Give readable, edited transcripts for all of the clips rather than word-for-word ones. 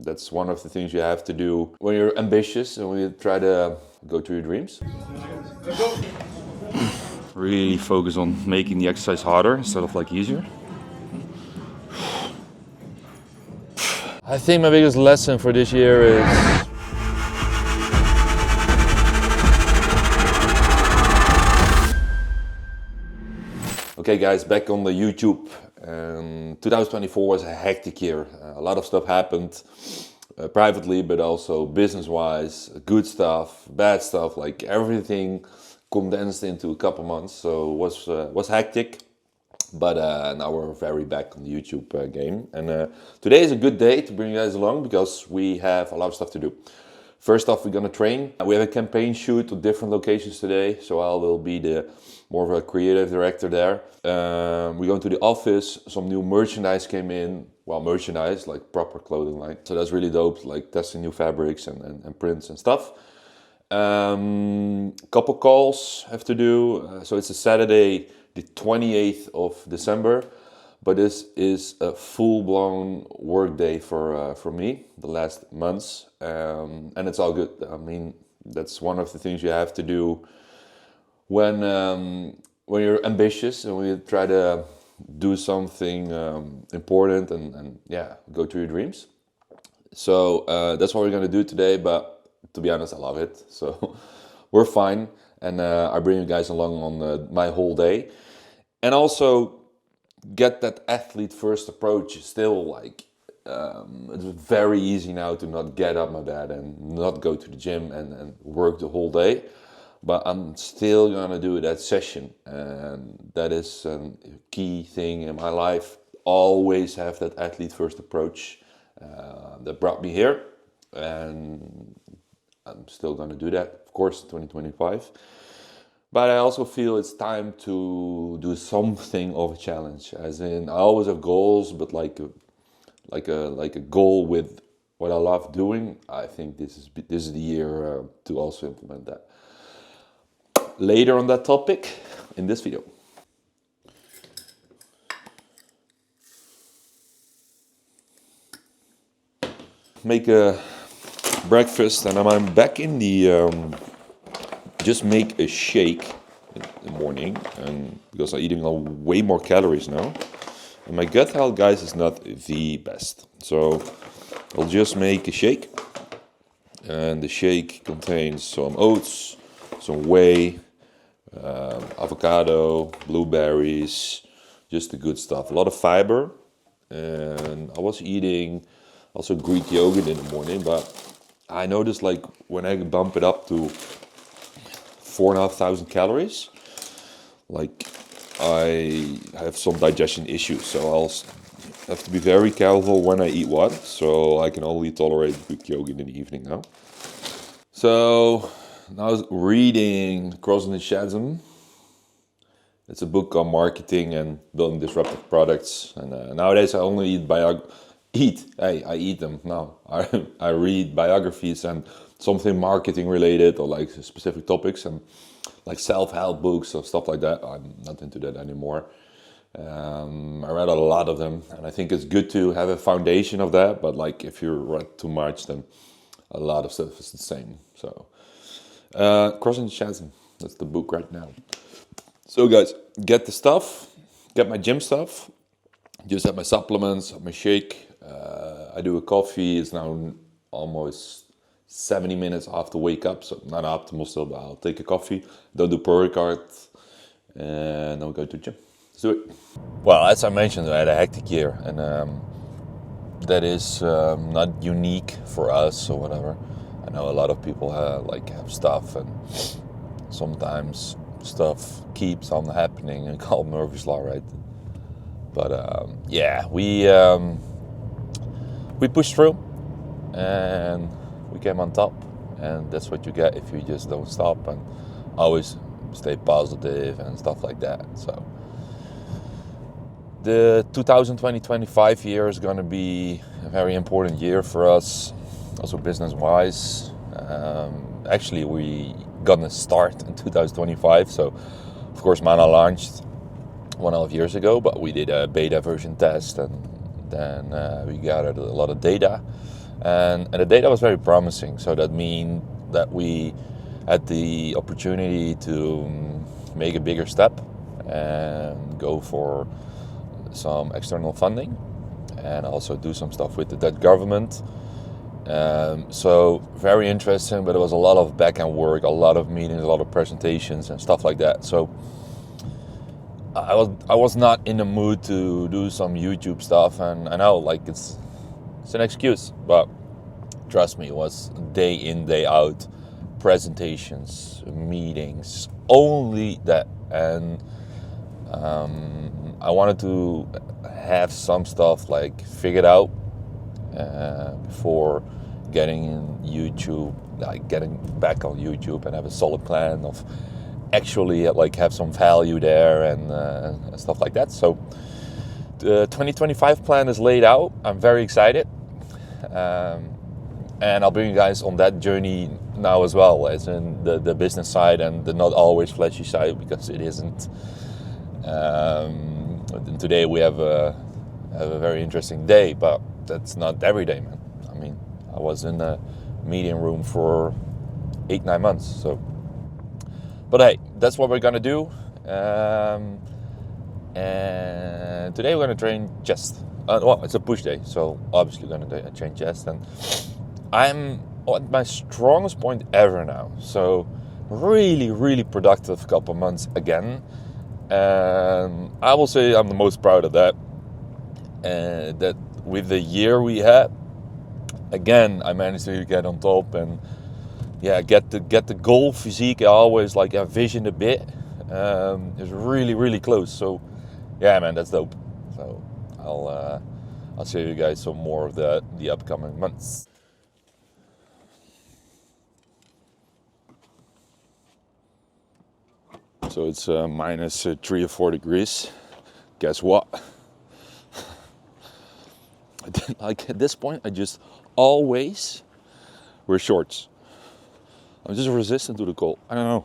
That's one of the things you have to do when you're ambitious and when you try to go to your dreams. Really focus on making the exercise harder instead of like easier. I think my biggest lesson for this year is okay guys, back on the YouTube. 2024 was a hectic year. A lot of stuff happened privately, but also business-wise. Good stuff, bad stuff, like everything condensed into a couple months. So it was hectic. But now we're very back on the YouTube game. And today is a good day to bring you guys along because we have a lot of stuff to do. First off, we're gonna train. We have a campaign shoot at different locations today. So I will be more of a creative director there. We're going to the office. Some new merchandise came in. Well, merchandise, like proper clothing line. So that's really dope, like testing new fabrics and prints and stuff. Couple calls have to do. So it's a Saturday, the 28th of December. But this is a full-blown work day for me, the last months. And it's all good. I mean, that's one of the things you have to do when you're ambitious and when you try to do something important and yeah, go to your dreams. So that's what we're gonna do today, but to be honest, I love it. So we're fine, and I bring you guys along on my whole day. And also get that athlete first approach. Still, like, it's very easy now to not get up my bed and not go to the gym and work the whole day. But I'm still gonna do that session, and that is a key thing in my life. Always have that athlete first approach that brought me here, and I'm still gonna do that, of course, 2025. But I also feel it's time to do something of a challenge. As in, I always have goals, but like a goal with what I love doing. I think this is the year to also implement that. Later on that topic in this video. Make a breakfast, and I'm back in the just make a shake in the morning, and because I'm eating way more calories now, and my gut health, guys, is not the best. So I'll just make a shake, and the shake contains some oats, some whey, avocado, blueberries, just the good stuff. A lot of fiber, and I was eating also Greek yogurt in the morning, but I noticed like when I bump it up to 4,500 calories, like I have some digestion issues, so I'll have to be very careful when I eat what. So I can only tolerate Greek yogurt in the evening now. So now I was reading Crossing the Chasm. It's a book on marketing and building disruptive products. And nowadays I only I eat them now. I read biographies and something marketing related or like specific topics and like self-help books or stuff like that. I'm not into that anymore. I read a lot of them, and I think it's good to have a foundation of that. But like if you read too much, then a lot of stuff is the same. So Crossing the Chasm, that's the book right now. So guys, get the stuff, get my gym stuff, just have my supplements, have my shake. I do a coffee. It's now almost 70 minutes after wake up, so not optimal still, but I'll take a coffee. Don't do pre-workout, and then we'll go to the gym. Let's do it. Well, as I mentioned, I had a hectic year, and that is not unique for us or whatever. I know a lot of people have stuff, and sometimes stuff keeps on happening and called Murphy's Law, right? But yeah, we pushed through, and we came on top, and that's what you get if you just don't stop and always stay positive and stuff like that. So the 2020-2025 year is going to be a very important year for us, also business-wise. Actually, we gonna start in 2025. So, of course, Mana launched 1.5 years ago, but we did a beta version test, and then we gathered a lot of data, and the data was very promising. So that means that we had the opportunity to make a bigger step and go for some external funding and also do some stuff with the Dutch government. So very interesting, but it was a lot of back end work, a lot of meetings, a lot of presentations and stuff like that. So I was not in the mood to do some YouTube stuff, and I know like it's an excuse, but trust me, it was day in, day out presentations, meetings, only that. And I wanted to have some stuff like figured out before getting in YouTube, like getting back on YouTube and have a solid plan of actually like have some value there and stuff like that. So the 2025 plan is laid out. I'm very excited. And I'll bring you guys on that journey now as well, as in the business side and the not always flashy side, because it isn't. And today we have a very interesting day, but that's not every day, man. I mean, I was in a meeting room for 8-9 months. So, but hey, that's what we're gonna do. And today we're gonna train chest. Well, it's a push day, so obviously we're gonna train chest, and I'm at my strongest point ever now. So really productive couple months again. And I will say I'm the most proud of that. And that with the year we had, again, I managed to get on top and get the goal physique I always like envisioned a bit. It's really close. So yeah, man, that's dope. So I'll show you guys some more of the upcoming months. So it's minus 3 or 4 degrees. Guess what? Like at this point, I just always wear shorts. I'm just resistant to the cold. I don't know.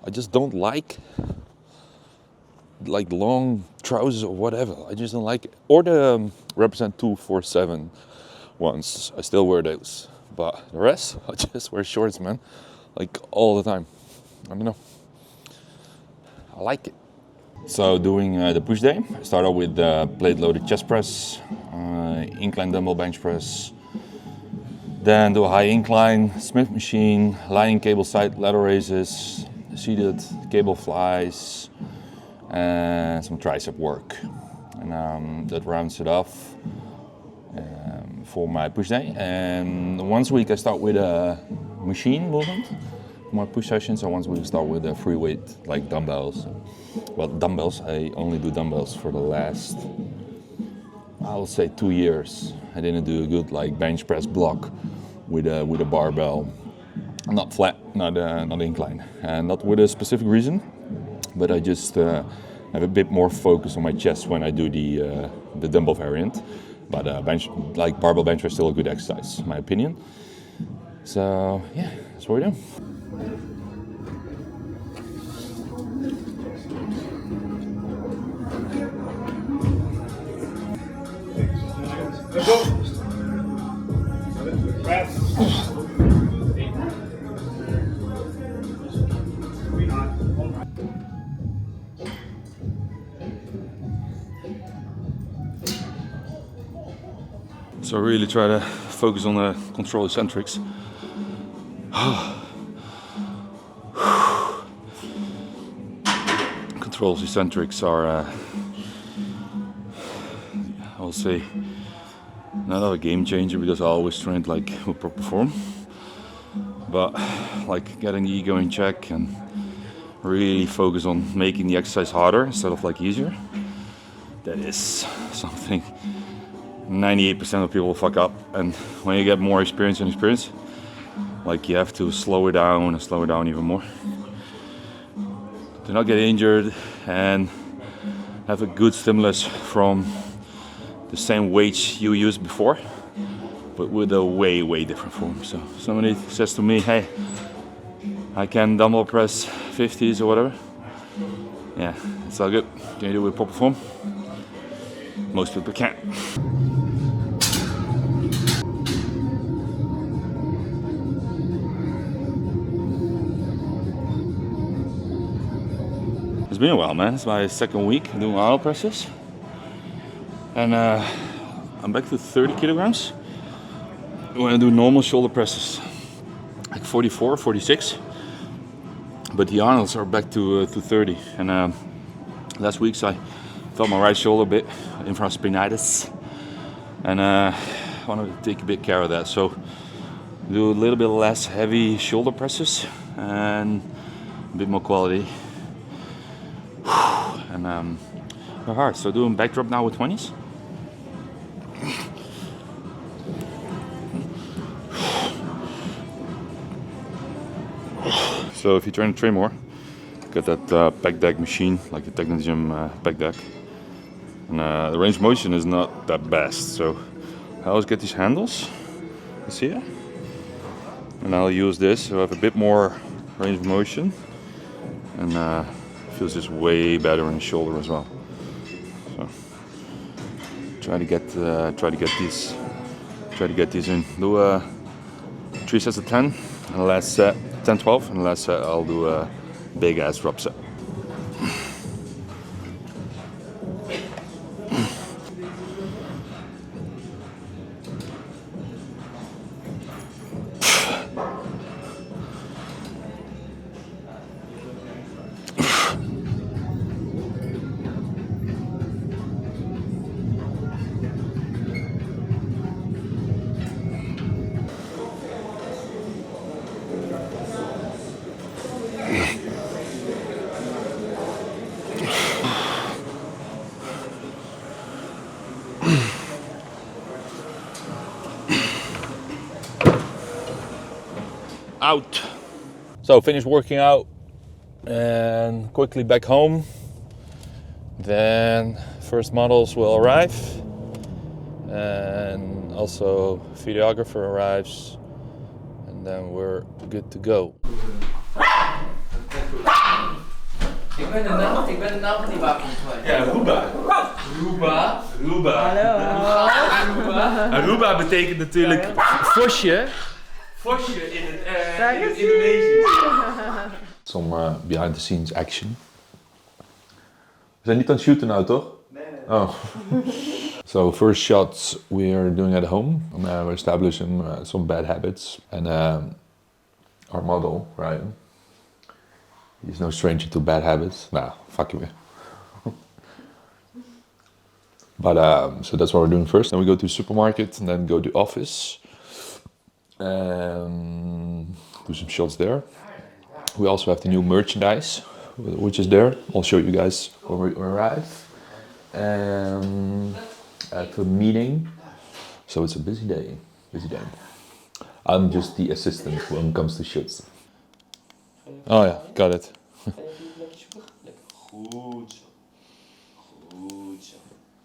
I just don't like long trousers or whatever. I just don't like it. Or the Represent 247 ones. I still wear those. But the rest, I just wear shorts, man. Like all the time. I don't know. I like it. So doing the push day, I start out with plate loaded chest press, incline dumbbell bench press, then do a high incline Smith machine, lining cable side ladder raises, seated cable flies, and some tricep work. And that rounds it off for my push day. And once a week I start with a machine movement. My push sessions, and once we start with free weight like dumbbells. Well, dumbbells, I only do dumbbells for the last, I will say 2 years. I didn't do a good like bench press block with a barbell, not flat, not incline, and not with a specific reason, but I just have a bit more focus on my chest when I do the dumbbell variant. But bench, like barbell bench, is still a good exercise, in my opinion. So yeah, that's what we do. So really try to focus on the control eccentrics. Control eccentrics are, I'll say, not a game changer because I always trained like with proper form, but like getting the ego in check and really focus on making the exercise harder instead of like easier. That is something 98% of people fuck up, and when you get more experience, like you have to slow it down and slow it down even more to not get injured and have a good stimulus from the same weights you used before, but with a way different form. So somebody says to me, hey, I can dumbbell press 50s or whatever. Yeah, it's all good. Can you do it with proper form? Most people can't. It's been a while, man. It's my second week doing Arnold presses. And I'm back to 30 kilograms. When I do normal shoulder presses, like 44, 46. But the Arnolds are back to 30. And last week I felt my right shoulder a bit, infraspinatus. And I wanted to take a bit care of that. So do a little bit less heavy shoulder presses and a bit more quality. And they're hard. So doing backdrop now with 20s. So if you're trying to train more, get that back deck machine, like the Technogym back deck. And the range of motion is not that best. So I always get these handles, you see it? And I'll use this so I have a bit more range of motion. And feels just way better in the shoulder as well. So try to get these in. Do 3 sets of 10, and the last set 10, 12, and the last set I'll do a big ass drop set. Out. So finished working out and quickly back home. Then first models will arrive and also videographer arrives and then we're good to go. Ik ben de naam van die wapen kwijt. Ja, Aruba. Aruba. Hallo. Aruba betekent natuurlijk vosje. Vosje in het Indonesisch. Some behind the scenes action. We zijn niet aan het shooten nou, toch? Nee. Oh. So first shots we are doing at home. We're establishing some bad habits. And our model, Ryan, he's no stranger to bad habits. Nah, fuck you. But so that's what we're doing first. Then we go to the supermarket and then go to the office. Do some shots there. We also have the new merchandise, which is there. I'll show you guys when we arrive. At a meeting. So it's a busy day. I'm just the assistant when it comes to shots. Oh yeah, got it. Goed zo.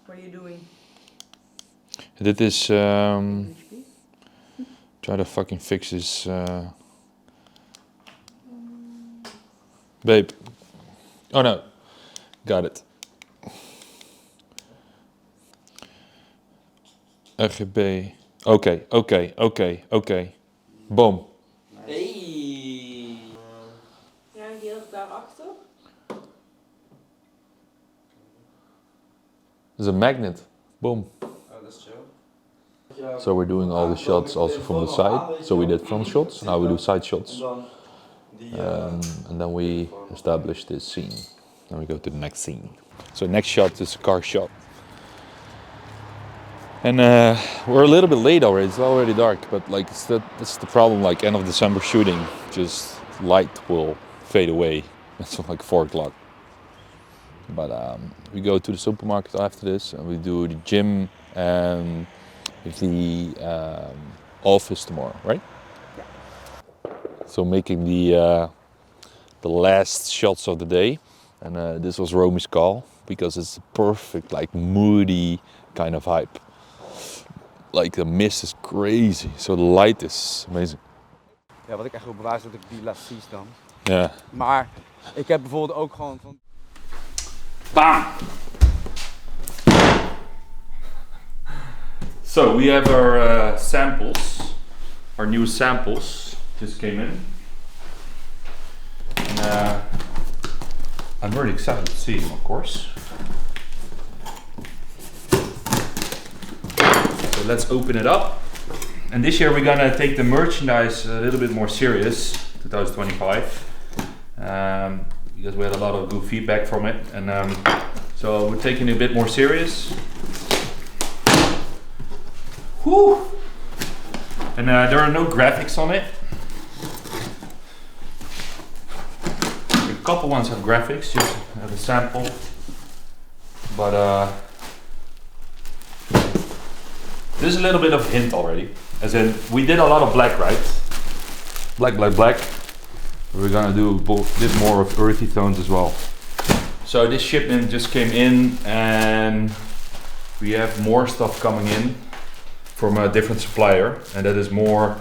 What are you doing? Dit is try to fucking fix this. Babe. Oh no. Got it. RGB. Okay. Boom. Hey. Ja, heel daarachter. There's a magnet. Boom. Oh, that's chill. So we're doing all the shots also from the side. So we did front shots, now we do side shots. And then we establish this scene. Then we go to the next scene. So next shot is a car shot. And we're a little bit late already, it's already dark, but like it's the problem, like end of December shooting, just light will fade away. It's like 4 o'clock. But we go to the supermarket after this and we do the gym and the office tomorrow, right? Yeah. So making the last shots of the day, and this was Romy's call because it's perfect, like moody kind of hype. Like the mist is crazy, so the light is amazing. Ja, wat ik echt wil bewijzen dat ik die laat zien dan. Ja. Maar ik heb bijvoorbeeld ook gewoon van. Bam! So we have our samples, our new samples just came in. And, I'm really excited to see him, of course. So let's open it up. And this year we're gonna take the merchandise a little bit more serious, 2025. Because we had a lot of good feedback from it. And so we're taking it a bit more serious. Whew! And there are no graphics on it. A couple ones have graphics, just have a sample. But there's a little bit of hint already. As in, we did a lot of black, right? Black, black, black. We're gonna do a bit more of earthy tones as well. So this shipment just came in and we have more stuff coming in from a different supplier, and that is more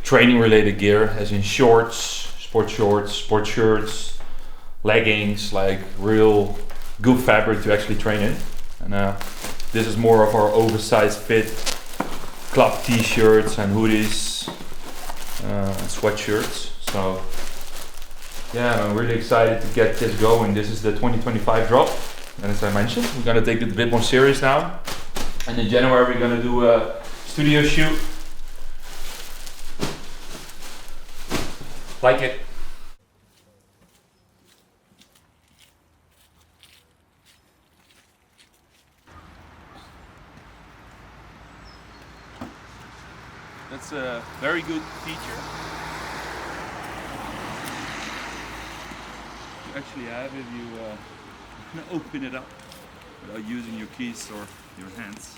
training related gear, as in shorts, sport shirts, leggings, like real good fabric to actually train in. And this is more of our oversized fit club t-shirts and hoodies and sweatshirts. So yeah, I'm really excited to get this going. This is the 2025 drop, and as I mentioned, we're gonna take it a bit more serious now. And in January we're gonna do a studio shoot. Like it. That's a very good feature. You actually have if you open it up without using your keys or your hands.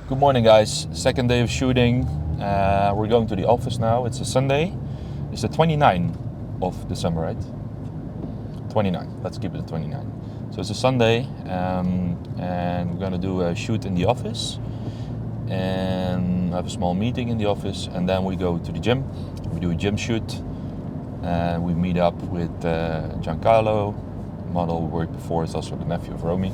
Good morning, guys. Second day of shooting. We're going to the office now. It's a Sunday. It's the 29th of December, right? 29. Let's keep it at 29. So it's a Sunday, and we're gonna do a shoot in the office and have a small meeting in the office, and then we go to the gym. We do a gym shoot, and we meet up with Giancarlo, model who worked before. It's also the nephew of Romy.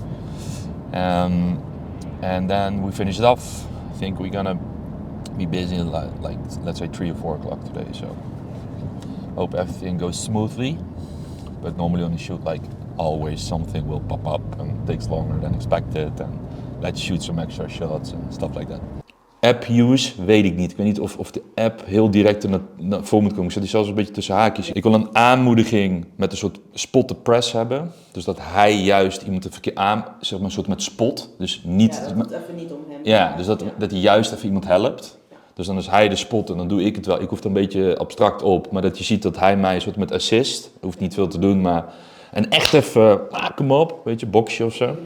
And then we finish it off. I think we're gonna be busy like let's say 3 or 4 o'clock today. So hope everything goes smoothly. But normally on the shoot, like always, something will pop up and takes longer than expected. And let's shoot some extra shots and stuff like that. App use, weet ik niet. Ik weet niet of de app heel direct naar voor moet komen. Ik zet die zelfs een beetje tussen haakjes. Ik wil een aanmoediging met een soort spot to press hebben. Dus dat hij juist iemand een verkeer zeg maar een soort met spot. Dus niet... Ja, dat moet even niet om hem. Ja, dus dat hij juist even iemand helpt. Ja. Dus dan is hij de spot en dan doe ik het wel. Ik hoef er een beetje abstract op. Maar dat je ziet dat hij mij een soort met assist. Hoeft niet veel te doen, maar... En echt even, kom op, weet je, boxje of zo.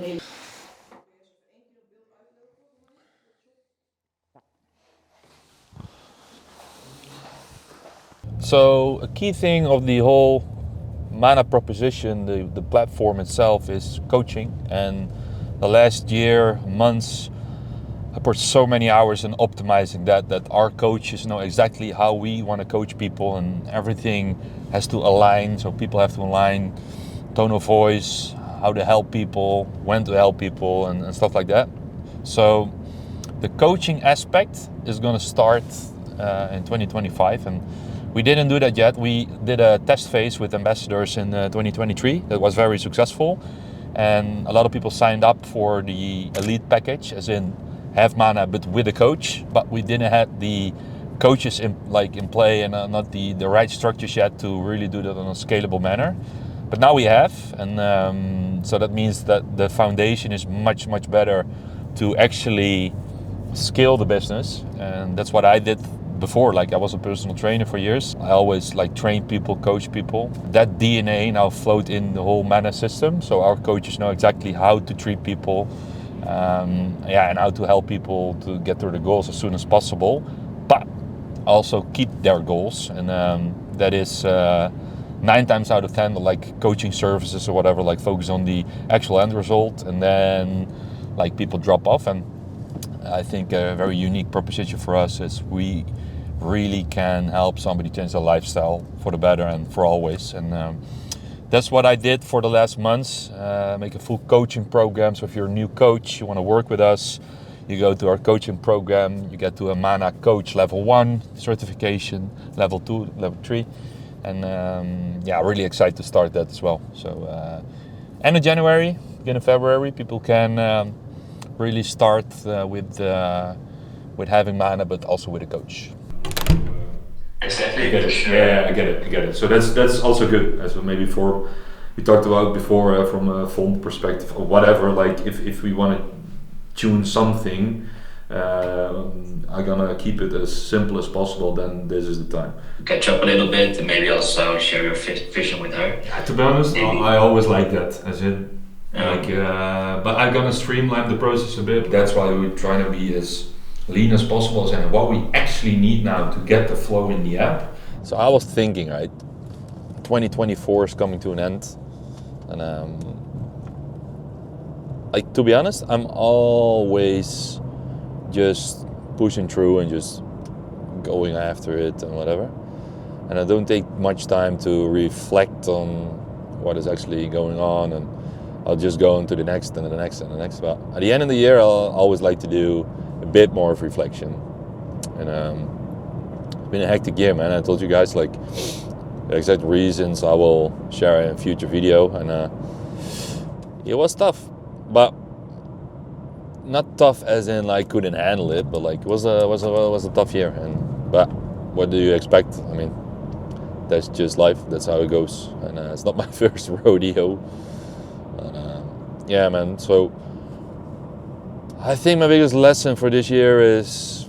So a key thing of the whole Mana proposition, the platform itself, is coaching. And the last year, months, I put so many hours in optimizing that our coaches know exactly how we want to coach people, and everything has to align. So people have to align tone of voice, how to help people, when to help people, and stuff like that. So the coaching aspect is going to start in 2025, and we didn't do that yet. We did a test phase with ambassadors in 2023 that was very successful, and a lot of people signed up for the elite package, as in have Mana but with a coach, but we didn't have the coaches in play and not the right structures yet to really do that in a scalable manner. But now we have, and so that means that the foundation is much better to actually scale the business, and that's what I did before. Like, I was a personal trainer for years. I always train people, coach people. That DNA now flowed in the whole Mana system, so our coaches know exactly how to treat people, and how to help people to get to the goals as soon as possible, but also keep their goals, and that is 9 times out of 10, coaching services or whatever, focus on the actual end result, and then people drop off. And I think a very unique proposition for us is we really can help somebody change their lifestyle for the better and for always. And that's what I did for the last months, make a full coaching program. So if you're a new coach, you want to work with us, you go to our coaching program, you get to a Mana Coach level 1 certification, level 2, level 3. And really excited to start that as well. So end of January, beginning of February, people can really start with having Mana, but also with a coach. Exactly. I get it. Yeah, I get it. So that's also good. As maybe we talked about before from a font perspective or whatever. Like if we want to tune something, I'm gonna keep it as simple as possible. Then this is the time. Catch up a little bit and maybe also share your vision with her. Yeah, to be honest, I always like that. As in, but I'm gonna streamline the process a bit. That's why we're trying to be as lean as possible and what we actually need now to get the flow in the app. So I was thinking, right, 2024 is coming to an end, and like, to be honest, I'm always just pushing through and just going after it and whatever, and I don't take much time to reflect on what is actually going on, and I'll just go into the next and the next and the next. But at the end of the year, I'll always like to do a bit more of reflection. And it's been a hectic year, man. I told you guys, like, the exact reasons I will share in a future video, and it was tough, but not tough as in like couldn't handle it, but like it was a tough year. But what do you expect? I mean, that's just life. That's how it goes, and it's not my first rodeo. Yeah, man. So I think my biggest lesson for this year is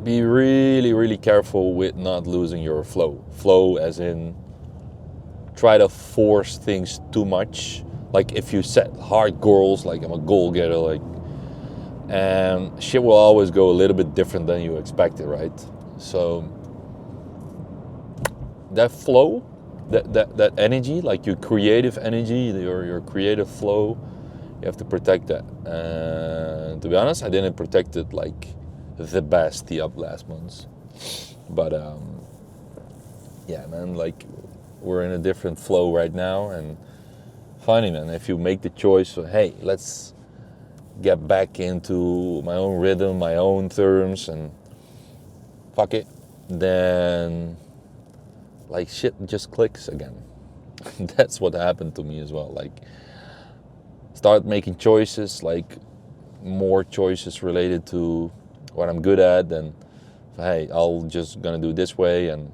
be really, really careful with not losing your flow. Flow as in try to force things too much. Like if you set hard goals, like I'm a goal getter, like, and shit will always go a little bit different than you expected, right? So that flow, that energy, like your creative energy, your creative flow, you have to protect that. To be honest, I didn't protect it like the best the up last months, but yeah, man, like we're in a different flow right now, and funny, man, if you make the choice of, hey, let's get back into my own rhythm, my own terms, and fuck it, then like shit just clicks again. That's what happened to me as well. Like, start making choices, like more choices related to what I'm good at, and hey, I'll just gonna do it this way and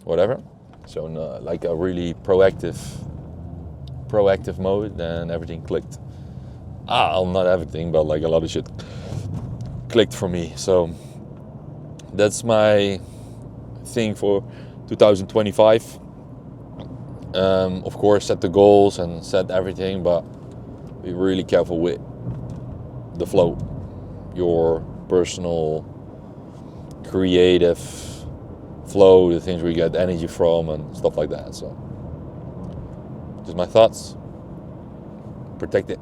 whatever. So like a really proactive mode, then everything clicked. Not everything, but like a lot of shit clicked for me. So that's my thing for 2025. Of course, set the goals and set everything, but be really careful with the flow, your personal creative flow, the things where you get energy from and stuff like that. So just my thoughts. Protect it.